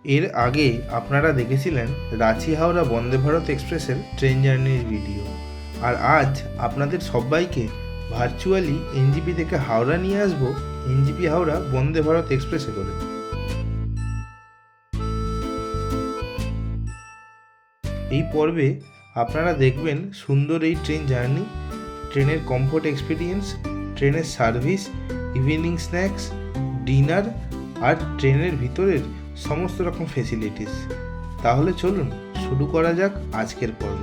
এর আগে আপনারা দেখেছিলেন রাঁচি হাওড়া বন্দে ভারত এক্সপ্রেসের ট্রেন জার্নির ভিডিও, আর আজ আপনাদের সবাইকে ভার্চুয়ালি এনজিপি থেকে হাওড়া নিয়ে আসবো এনজিপি হাওড়া বন্দে ভারত এক্সপ্রেসে করে। এই পর্বে আপনারা দেখবেন সুন্দর এই ট্রেন জার্নি, ট্রেনের কমফোর্ট এক্সপিরিয়েন্স, ট্রেনের সার্ভিস, ইভিনিং স্ন্যাক্স, ডিনার আর ট্রেনের ভিতরের সমস্ত রকম ফেসিলিটিস। তাহলে চলুন শুরু করা যাক আজকের পর্ব।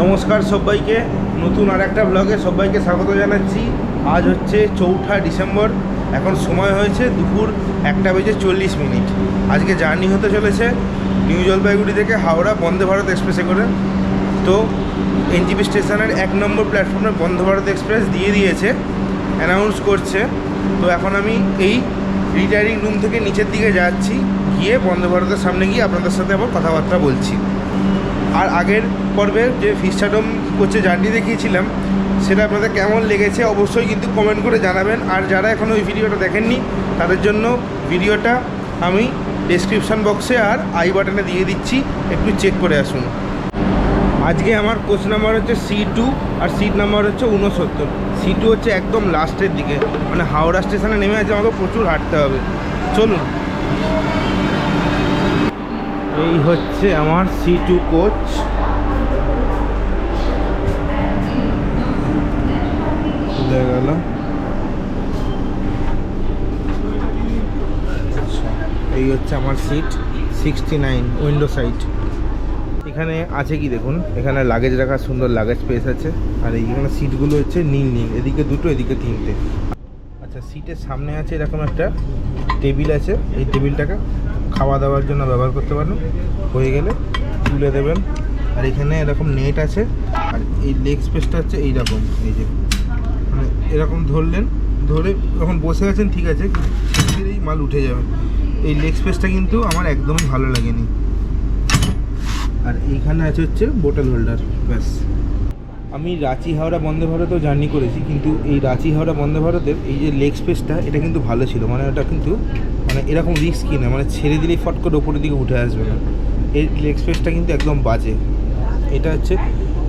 নমস্কার সবাইকে, নতুন আর একটা ব্লগে সবাইকে স্বাগত জানাচ্ছি। আজ হচ্ছে 4 ডিসেম্বর, এখন সময় হয়েছে দুপুর 1:40। আজকে জার্নি হতে চলেছে নিউ জলপাইগুড়ি থেকে হাওড়া বন্দে ভারত এক্সপ্রেসে করে। তো এনজিপি স্টেশনের 1 নম্বর প্ল্যাটফর্মে বন্দে ভারত এক্সপ্রেস দিয়ে দিয়েছে, অ্যানাউন্স করছে। তো এখন আমি এই রিটায়ারিং রুম থেকে নিচের দিকে যাচ্ছি, গিয়ে বন্দে ভারতের সামনে গিয়ে আপনাদের সাথে আবার কথাবার্তা বলছি। আর আগের পর্বে যে ফিস্টাডোম কোচে জার্নি দেখিয়েছিলাম সেটা আপনাদের কেমন লেগেছে অবশ্যই কিন্তু কমেন্ট করে জানাবেন। আর যারা এখনও ওই ভিডিওটা দেখেননি তাদের জন্য ভিডিওটা আমি ডেসক্রিপশান বক্সে আর আই বাটনে দিয়ে দিচ্ছি, একটু চেক করে আসুন। আজকে আমার কোচ নাম্বার হচ্ছে C2 আর সিট নাম্বার হচ্ছে 69। C2 হচ্ছে একদম লাস্টের দিকে, মানে হাওড়া স্টেশনে নেমে আছে, আমাকে প্রচুর হাঁটতে হবে। চলুন, এই হচ্ছে আমার C2 কোচ। চলে গেল। এই হচ্ছে আমার সিট 69, উইন্ডো সাইড। এখানে আছে কি দেখুন, এখানে লাগেজ রাখার সুন্দর লাগেজ স্পেস আছে। আর এইখানে সিটগুলো হচ্ছে নীল, এদিকে দুটো এদিকে তিনটে। আচ্ছা, সিটের সামনে আছে এরকম একটা টেবিল আছে, এই টেবিলটাকে খাওয়া দাওয়ার জন্য ব্যবহার করতে পারেন। হয়ে গেলে তুলে দেবেন। আর এখানে এরকম নেট আছে। আর এই লেগ স্পেসটা হচ্ছে এইরকম, এই যে মানে এরকম ধরলেন, ধরে যখন বসে আছেন ঠিক আছে, এই মাল উঠে যাবে। এই লেগ স্পেসটা কিন্তু আমার একদমই ভালো লাগেনি। আর এইখানে আছে হচ্ছে বোতল হোল্ডার, ব্যাস। আমি রাঁচি হাওড়া বন্দে ভারতেও জার্নি করেছি, কিন্তু এই রাঁচি হাওড়া বন্দে ভারতের এই যে লেগ স্পেসটা এটা কিন্তু ভালো ছিল। মানে ওটা কিন্তু মানে এরকম রিস্কি না, মানে ছেড়ে দিলেই ফট করে ওপরের দিকে উঠে আসবে না। এই লেগ স্পেসটা কিন্তু একদম বাজে। এটা হচ্ছে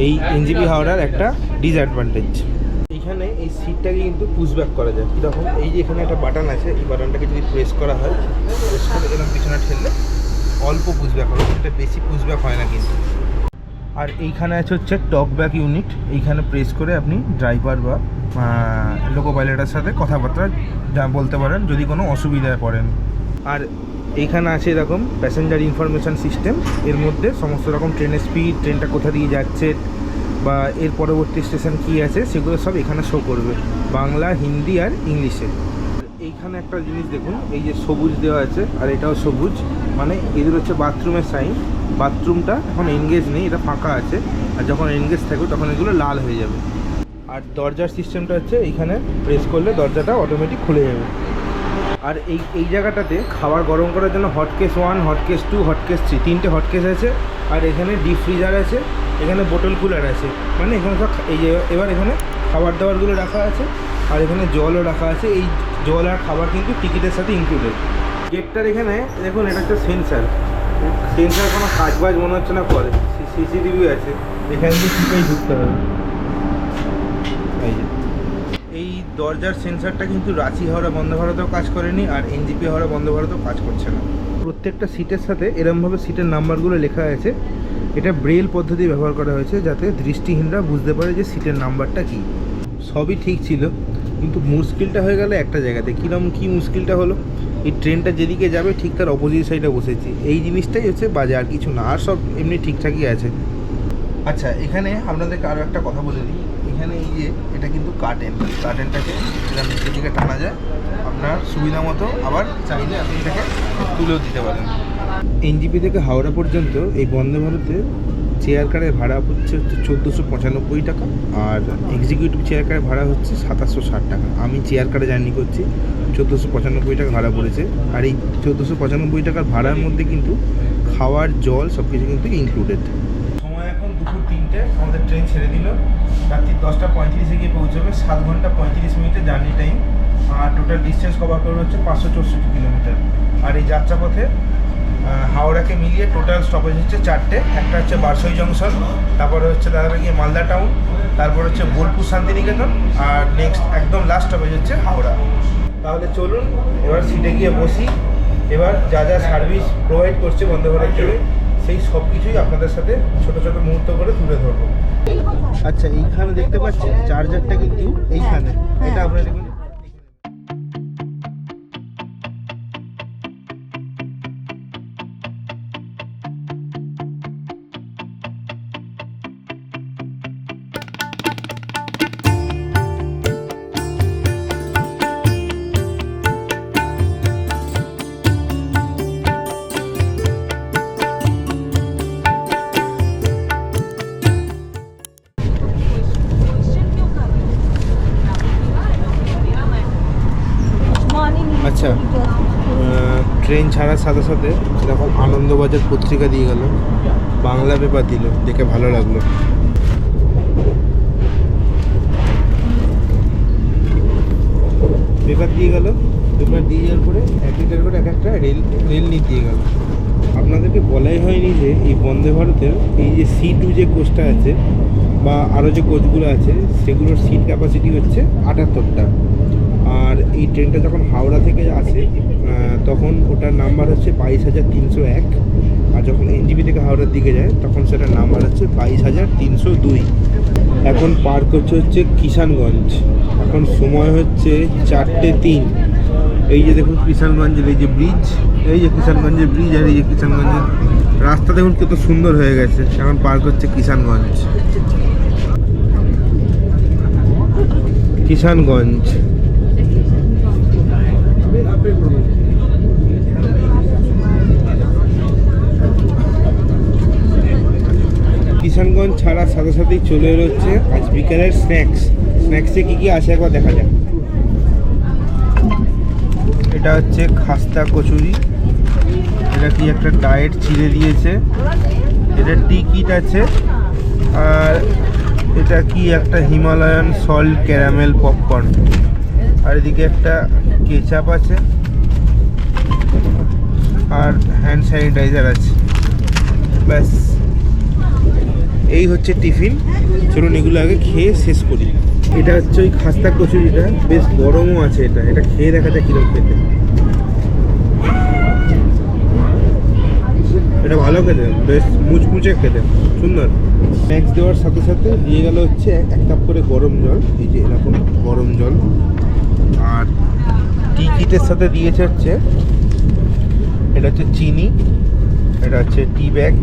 এই এনজিপি হাওড়ার একটা ডিসঅ্যাডভান্টেজ। এইখানে এই সিটটাকে কিন্তু পুশব্যাক করা যায়। কীরকম, এই যে এখানে একটা বাটন আছে, এই বাটনটাকে যদি প্রেস করা হয়, প্রেস করে এরকম পিছনে ঠেললে অল্প পুশব্যাক হবে, এটা বেশি পুশব্যাক হয় না কিন্তু। আর এইখানে আছে হচ্ছে টক ব্যাক ইউনিট। এইখানে প্রেস করে আপনি ড্রাইভার বা লোকো পাইলটের সাথে কথাবার্তা বলতে পারেন যদি কোনো অসুবিধায় পড়েন। আর এইখানে আছে এরকম প্যাসেঞ্জার ইনফরমেশান সিস্টেম। এর মধ্যে সমস্ত রকম ট্রেনের স্পিড, ট্রেনটা কোথা দিয়ে যাচ্ছে বা এর পরবর্তী স্টেশন কী আছে সেগুলো সব এখানে শো করবে, বাংলা, হিন্দি আর ইংলিশে। এইখানে একটা জিনিস দেখুন, এই যে সবুজ দেওয়া আছে আর এটাও সবুজ, মানে এদের হচ্ছে বাথরুমের সাইন। বাথরুমটা এখন এনগেজ নেই, এটা ফাঁকা আছে। আর যখন এনগেজ থাকবে তখন এগুলো লাল হয়ে যাবে। আর দরজার সিস্টেমটা হচ্ছে এইখানে প্রেস করলে দরজাটা অটোমেটিক খুলে যাবে। আর এই জায়গাটাতে খাবার গরম করার জন্য হটকেস 1, হটকেস 2, হটকেস 3, 3টে হটকেস আছে। আর এখানে ডিপ ফ্রিজার আছে, এখানে বোতল কুলার আছে। মানে এখানে সব এই যে এবার এখানে খাবার দাবারগুলো রাখা আছে। আর এখানে জলও রাখা আছে। এই জল আর খাবার কিন্তু টিকিটের সাথে ইনক্লুডেড। গেটটার এখানে দেখুন, এটা একটা সেন্সার কোনো কাজবাজ মনে হচ্ছে না করে। সিসিটিভি আছে, এখান থেকে টিপেই ঢুকতে হবে। এই যে এই দরজার সেন্সারটা কিন্তু রাঁচি হাওড়া বন্দে ভারতেও কাজ করেনি, আর এনজিপি হাওড়া বন্দে ভারতেও কাজ করছে না। প্রত্যেকটা সিটের সাথে এরমভাবে সিটের নাম্বারগুলো লেখা আছে। এটা ব্রেল পদ্ধতি ব্যবহার করা হয়েছে যাতে দৃষ্টিহীনরা বুঝতে পারে যে সিটের নাম্বারটা কী। সবই ঠিক ছিল, কিন্তু মুশকিলটা হয়ে গেল একটা জায়গাতে। কী মুশকিলটা হলো, এই ট্রেনটা যেদিকে যাবে ঠিক তার অপোজিট সাইডে বসেছি। এই জিনিসটাই হচ্ছে বাজে, আর কিছু না। আর সব এমনি ঠিকঠাকই আছে। আচ্ছা, এখানে আপনাদেরকে আরও একটা কথা বলে দিই। এখানে এই যে এটা কিন্তু কার্টেনটাকে এটা নিচের দিকে টানা যায় আপনার সুবিধা মতো, আবার চাইলে আপনি এটাকে তুলেও দিতে পারেন। এনজিপি থেকে হাওড়া পর্যন্ত এই বন্দে ভারতে চেয়ার কারের ভাড়া হচ্ছে 1495 টাকা, আর এক্সিকিউটিভ চেয়ার কারের ভাড়া হচ্ছে 2760 টাকা। আমি চেয়ার কারে জার্নি করছি, 1495 টাকা ভাড়া পড়েছে। আর এই 1495 টাকার ভাড়ার মধ্যে কিন্তু খাওয়ার, জল সব কিছু কিন্তু ইনক্লুডেড। সময় এখন দুপুর 3টে, আমাদের ট্রেন ছেড়ে দিল। রাত্রি 10:35 গিয়ে পৌঁছবে। 7 ঘন্টা 35 মিনিটের জার্নি টাইম। আর টোটাল ডিস্টেন্স কভার করবে হচ্ছে 564 কিলোমিটার। আর এই যাত্রাপথে হাওড়াকে মিলিয়ে টোটাল স্টপেজ হচ্ছে 4টে। একটা হচ্ছে বারসই জংশন, তারপরে হচ্ছে দাদা গিয়ে মালদা টাউন, তারপর হচ্ছে বোলপুর শান্তিনিকেতন, আর নেক্সট একদম লাস্ট স্টপেজ হচ্ছে হাওড়া। তাহলে চলুন এবার সিটে গিয়ে বসি। এবার যা যা সার্ভিস প্রোভাইড করছে বন্দে ভারত ট্রেন সেই সব কিছুই আপনাদের সাথে ছোট ছোট মুহূর্ত করে তুলে ধরবো। আচ্ছা, এইখানে দেখতে পাচ্ছেন চার্জারটা কিন্তু এইখানে, এটা আপনারা দেখুন। আচ্ছা, ট্রেন ছাড়ার সাথে সাথে এরকম আনন্দবাজার পত্রিকা দিয়ে গেল, বাংলা পেপার দিল, দেখে ভালো লাগলো। পেপার দিয়ে গেল, পেপার দিয়ে যাওয়ার পরে এক লিটার করে এক একটা রেল নিয়ে দিয়ে গেল। আপনাদেরকে বলাই হয়নি যে এই বন্দে ভারতের এই যে C2 যে কোচটা আছে বা আরও যে কোচগুলো আছে সেগুলোর সিট ক্যাপাসিটি হচ্ছে 78টা। আর এই ট্রেনটা যখন হাওড়া থেকে আসে তখন ওটার নাম্বার হচ্ছে 22,301, আর যখন NJP থেকে হাওড়ার দিকে যায় তখন সেটার নাম্বার হচ্ছে 22,302। এখন পার করছে হচ্ছে কিষানগঞ্জ। এখন সময় হচ্ছে 4:03। এই যে দেখুন কিষানগঞ্জের এই যে ব্রিজ, এই যে কিষানগঞ্জের ব্রিজ, আর এই যে কিষানগঞ্জের রাস্তা দেখুন কত সুন্দর হয়ে গেছে। এখন পার করছে কিষানগঞ্জ। কিষানগঞ্জ কিষানগঞ্জ ছাড়ার সাথে সাথেই চলে এলো হচ্ছে আজ বিকালের স্ন্যাক্সে কী কী আছে একবার দেখা যাক। এটা হচ্ছে খাস্তা কচুরি, এটা কি একটা ডায়েট চিড়ে দিয়েছে, এটা টিকিট আছে, আর এটা কি একটা হিমালয়ান সল্ট ক্যারামেল পপকর্ন, আর এদিকে একটা কেচাপ আছে, আর হ্যান্ড স্যানিটাইজার আছে। ব্যাস, এই হচ্ছে টিফিন। চলুন এগুলো আগে খেয়ে শেষ করি। এটা হচ্ছে ওই খাস্তা কচুরিটা, বেশ গরমও আছে। এটা খেয়ে দেখা যায় কিরকম খেতে। এটা ভালো খেতে, বেশ মুচমুচে খেতে, সুন্দর। স্ন্যাক্স দেওয়ার সাথে সাথে দিয়ে গেল হচ্ছে 1 কাপ করে গরম জল, এই যে এরকম গরম জল। আর টিকিটের সাথে দিয়েছে হচ্ছে এটা হচ্ছে চিনি, এটা হচ্ছে টি ব্যাগ,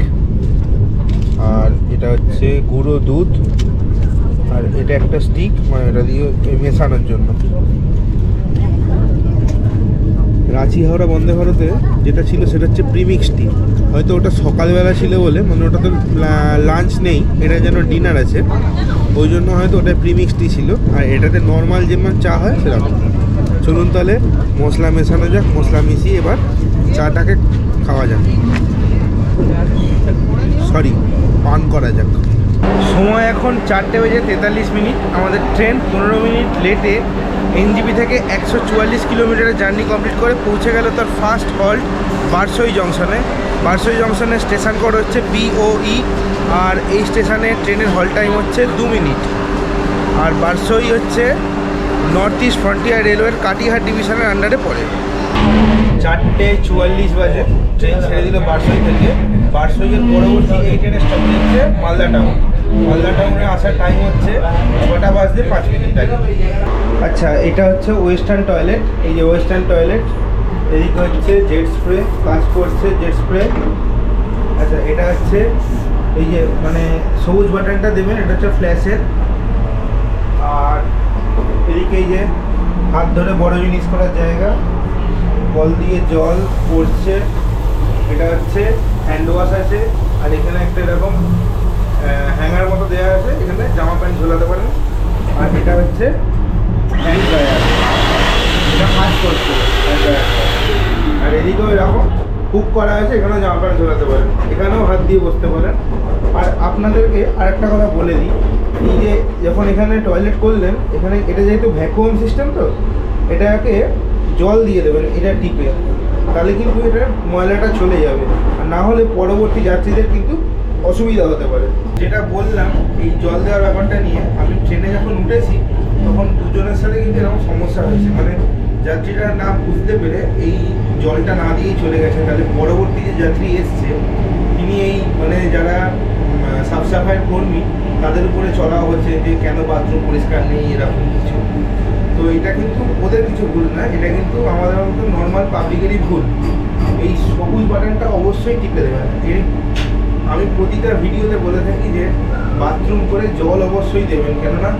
আর এটা হচ্ছে গুঁড়ো দুধ, আর এটা একটা স্টিক, মানে এটা দিয়ে মেশানোর জন্য। রাঁচি হাওড়া বন্দে ভারতে যেটা ছিল সেটা হচ্ছে প্রিমিক্স টি। হয়তো ওটা সকালবেলা ছিল বলে, মানে ওটা তো লাঞ্চ নেই, এটা যেন ডিনার আছে, ওই জন্য হয়তো ওটা প্রিমিক্স টি ছিল। আর এটাতে নর্মাল যেমন চা হয় সেরকম। চলুন তাহলে মশলা মেশানো যাক, মশলা মিশিয়ে এবার চাটাকে খাওয়া যাক, সরি পান করা যাক। সময় এখন 4:43। আমাদের ট্রেন 15 মিনিট লেটে NJP থেকে 144 কিলোমিটারের জার্নি কমপ্লিট করে পৌঁছে গেল তার ফার্স্ট হল্ট বারসই জংশনে। বারসই জংশনের স্টেশন কোড হচ্ছে BOE, আর এই স্টেশনে ট্রেনের হল্ট টাইম হচ্ছে 2 মিনিট। আর বারসই হচ্ছে নর্থ ইস্ট ফ্রন্টিয়ার রেলওয়ের কাটিহার ডিভিশনের আন্ডারে পড়ে। 4:44 বাজে ট্রেন ছেড়ে দিল বারসই থেকে। বারসইয়ের পরবর্তী এই ট্রেনের স্টপেজ হচ্ছে মালদা টাউন। মালদা টাউনে আসার টাইম হচ্ছে 6:05 আগে। আচ্ছা, এটা হচ্ছে ওয়েস্টার্ন টয়লেট। এই যে ওয়েস্টার্ন টয়লেট, এদিকে হচ্ছে জেট স্প্রে, কাজ করছে জেট স্প্রে। আচ্ছা, এটা হচ্ছে এই যে মানে সবুজ বাটনটা দেবেন, এটা হচ্ছে ফ্ল্যাশের। আর এদিকে এই যে হাত ধরে বড় জিনিস করার জায়গা, কল দিয়ে জল পড়ছে। এটা হচ্ছে হ্যান্ড ওয়াশ আছে, আর এখানে একটা এরকম হ্যাঙ্গার মতো দেওয়া আছে, এখানে জামা প্যান্ট ঝোলাতে পারেন। আর এটা হচ্ছে হ্যান্ড ড্রায়ার, এটা কাজ করছে হ্যান্ড ড্রায়ারটা। আর এদিকেও এরকম হুক করা আছে, এখানেও জামা প্যান্ট ঝোলাতে পারেন, এখানেও হাত দিয়ে বসতে পারেন। আর আপনাদেরকে আরেকটা কথা বলে দিই, এই যে যখন এখানে টয়লেট করলেন, এখানে এটা যেহেতু ভ্যাকুয়াম সিস্টেম, তো এটাকে জল দিয়ে দেবেন, এটা টিপে তাহলে কিন্তু এটার ময়লাটা চলে যাবে, আর না হলে পরবর্তী যাত্রীদের কিন্তু অসুবিধা হতে পারে। যেটা বললাম এই জল দেওয়ার ব্যাপারটা নিয়ে, আমি ট্রেনে যখন উঠেছি তখন দুজনের সাথে কিন্তু এরকম সমস্যা হয়েছে, মানে যাত্রীরা না বুঝতে পেরে এই জলটা না দিয়েই চলে গেছে। তাহলে পরবর্তী যে যাত্রী এসছে তিনি এই মানে যারা সাফ সাফাইয়ের কর্মী তাদের উপরে চড়া হচ্ছে যে কেন বাথরুম পরিষ্কার নেই এরকম কিছু। তো এটা কিন্তু ওদের কিছু ভুল না, এটা কিন্তু আমাদের মতো নর্মাল পাবলিকেরই ভুল। এই সবুজ বাটনটা অবশ্যই টিপে দেবেন। আমি প্রতিটা ভিডিওতে বলে থাকি যে বাথরুম করে জল অবশ্যই দেবেন, কেননা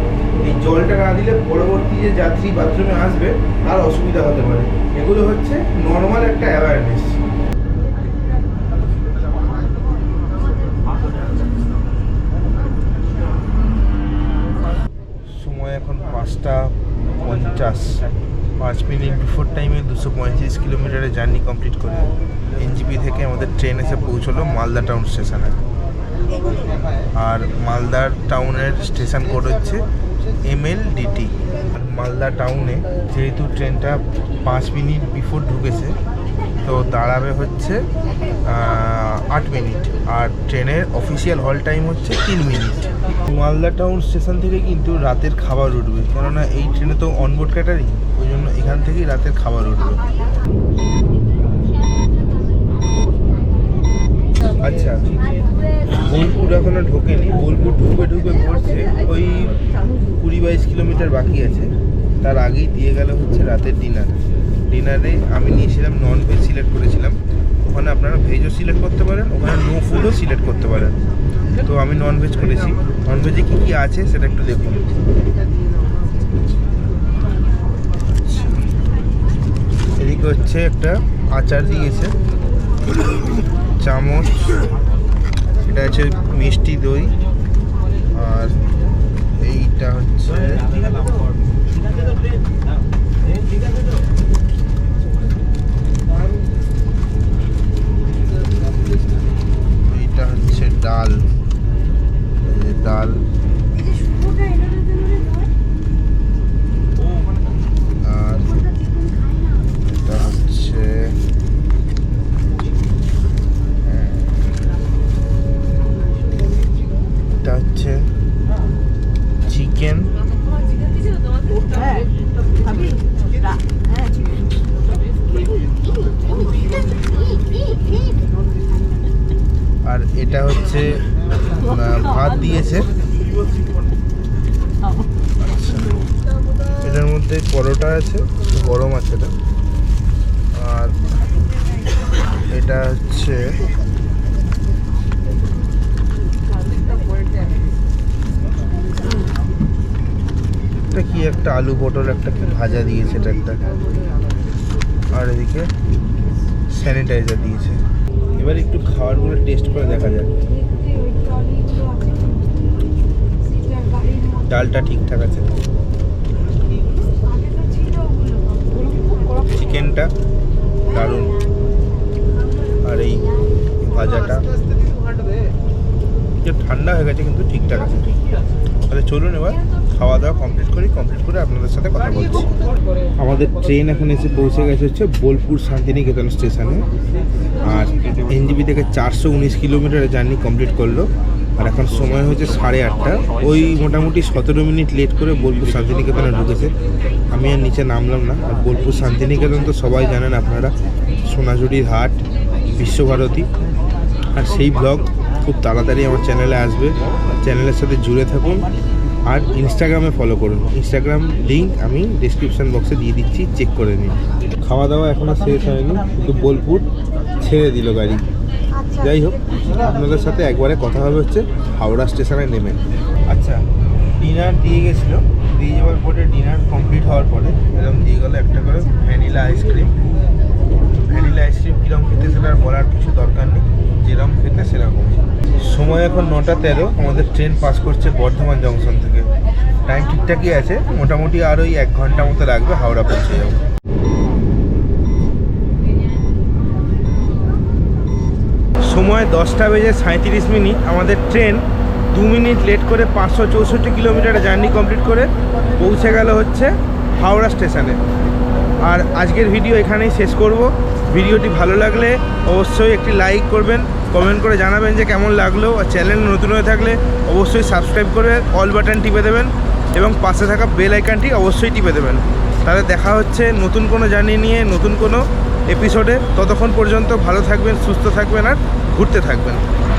এই জলটা না দিলে পরবর্তী যে যাত্রী বাথরুমে আসবে তার অসুবিধা হতে পারে। এগুলো হচ্ছে নর্মাল একটা অ্যাওয়ারনেস। সময় এখন 5:50, 5 মিনিট বিফোর টাইমে 235 কিলোমিটারের জার্নি কমপ্লিট করে এনজিপি থেকে আমাদের ট্রেন এসে পৌঁছলো মালদা টাউন স্টেশনে। আর মালদার টাউনের স্টেশন কোড হচ্ছে MLDT। মালদা টাউনে যেহেতু ট্রেনটা 5 মিনিট বিফোর ঢুকেছে তো দাঁড়াবে হচ্ছে 8 মিনিট, আর ট্রেনের অফিসিয়াল হল টাইম হচ্ছে 3 মিনিট। মালদা টাউন স্টেশন থেকে কিন্তু রাতের খাবার উঠবে, কেননা এই ট্রেনে তো অনবোর্ড ক্যাটারিং, ওই জন্য এখান থেকেই রাতের খাবার উঠবে। আচ্ছা, বোলপুর এখনো ঢোকেনি, বোলপুর ঢুকে পড়ছে, ওই 20-22 কিলোমিটার বাকি আছে। তার আগেই দিয়ে গেল হচ্ছে রাতের ডিনারে আমি নিয়েছিলাম নন ভেজ, সিলেক্ট করেছিলাম। ওখানে আপনারা ভেজও সিলেক্ট করতে পারেন, ওখানে নো ফুডও সিলেক্ট করতে পারেন। তো আমি নন ভেজ করেছি। নন ভেজে কী কী আছে সেটা একটু দেখুন। এদিকে হচ্ছে একটা আচার দিয়েছে, চামচ, এটা হচ্ছে মিষ্টি দই, আর এইটা হচ্ছে ডাল, ডাল, আর এটা হচ্ছে চিকেন, আর এটা হচ্ছে ভাত দিয়েছে। আচ্ছা, এটার মধ্যে পরোটা আছে, গরম আছে এটা। আর এটা হচ্ছে কি একটা আলু পটল একটা কি ভাজা দিয়েছে এটা একটা, আর এদিকে স্যানিটাইজার দিয়েছে। এবার একটু খাবারগুলো টেস্ট করে দেখা যাক। ডালটা ঠিকঠাক আছে, চিকেনটা দারুণ, আর এই ভাজাটা ঠান্ডা হয়ে গেছে কিন্তু ঠিকঠাক আছে। তাহলে চলুন এবার খাওয়া দাওয়া কমপ্লিট করে আপনাদের সাথে কথা বলছি। আমাদের ট্রেন এখন এসে পৌঁছে গেছে হচ্ছে বোলপুর শান্তিনিকেতন স্টেশনে, আর এনজিপি থেকে 419 কিলোমিটারের জার্নি কমপ্লিট করলো। আর এখন সময় হচ্ছে 8:30, ওই মোটামুটি 17 মিনিট লেট করে বোলপুর শান্তিনিকেতনে ঢুকেছে। আমি আর নিচে নামলাম না। আর বোলপুর শান্তিনিকেতন তো সবাই জানেন আপনারা, সোনাঝুরির হাট, বিশ্বভারতী। আর সেই ব্লগ খুব তাড়াতাড়ি আমার চ্যানেলে আসবে, চ্যানেলের সাথে জুড়ে থাকুন। আর ইনস্টাগ্রামে ফলো করুন, ইনস্টাগ্রাম লিঙ্ক আমি ডেসক্রিপশন বক্সে দিয়ে দিচ্ছি, চেক করে নিন। খাওয়া দাওয়া এখনও শেষ হয়নি, কিন্তু বোলপুর ছেড়ে দিল গাড়ি। যাই হোক, আপনাদের সাথে একবারে কথা হবে হচ্ছে হাওড়া স্টেশনে নেমে। আচ্ছা, ডিনার দিয়ে গেছিলো, দিয়ে যাওয়ার পরে ডিনার কমপ্লিট হওয়ার পরে এরকম দিয়ে গেলো একটা করে ভ্যানিলা আইসক্রিম। ভ্যানিলা আইসক্রিম কীরকম খেতে সেটা আর বলার কিছু দরকার নেই, যেরকম খেতে সেরকম। সময় এখন 9:13, আমাদের ট্রেন পাস করছে বর্ধমান জংশন থেকে। টাইম ঠিকঠাকই আছে, মোটামুটি আর ওই 1 ঘন্টা মতো লাগবে হাওড়া পৌঁছে যাবো। সময় 10:37, আমাদের ট্রেন 2 মিনিট লেট করে 564 কিলোমিটার জার্নি কমপ্লিট করে পৌঁছে গেল হচ্ছে হাওড়া স্টেশনে। আর আজকের ভিডিও এখানেই শেষ করব। ভিডিওটি ভালো লাগলে অবশ্যই একটি লাইক করবেন, কমেন্ট করে জানাবেন যে কেমন লাগলো। আর চ্যানেল নতুন হয়ে থাকলে অবশ্যই সাবস্ক্রাইব করে অল বাটন টিপে দেবেন এবং পাশে থাকা বেল আইকনটি অবশ্যই টিপে দেবেন। তাহলে দেখা হচ্ছে নতুন কোনো জার্নি নিয়ে, নতুন কোনো এপিসোডে। ততক্ষণ পর্যন্ত ভালো থাকবেন, সুস্থ থাকবেন আর ঘুরতে থাকবেন।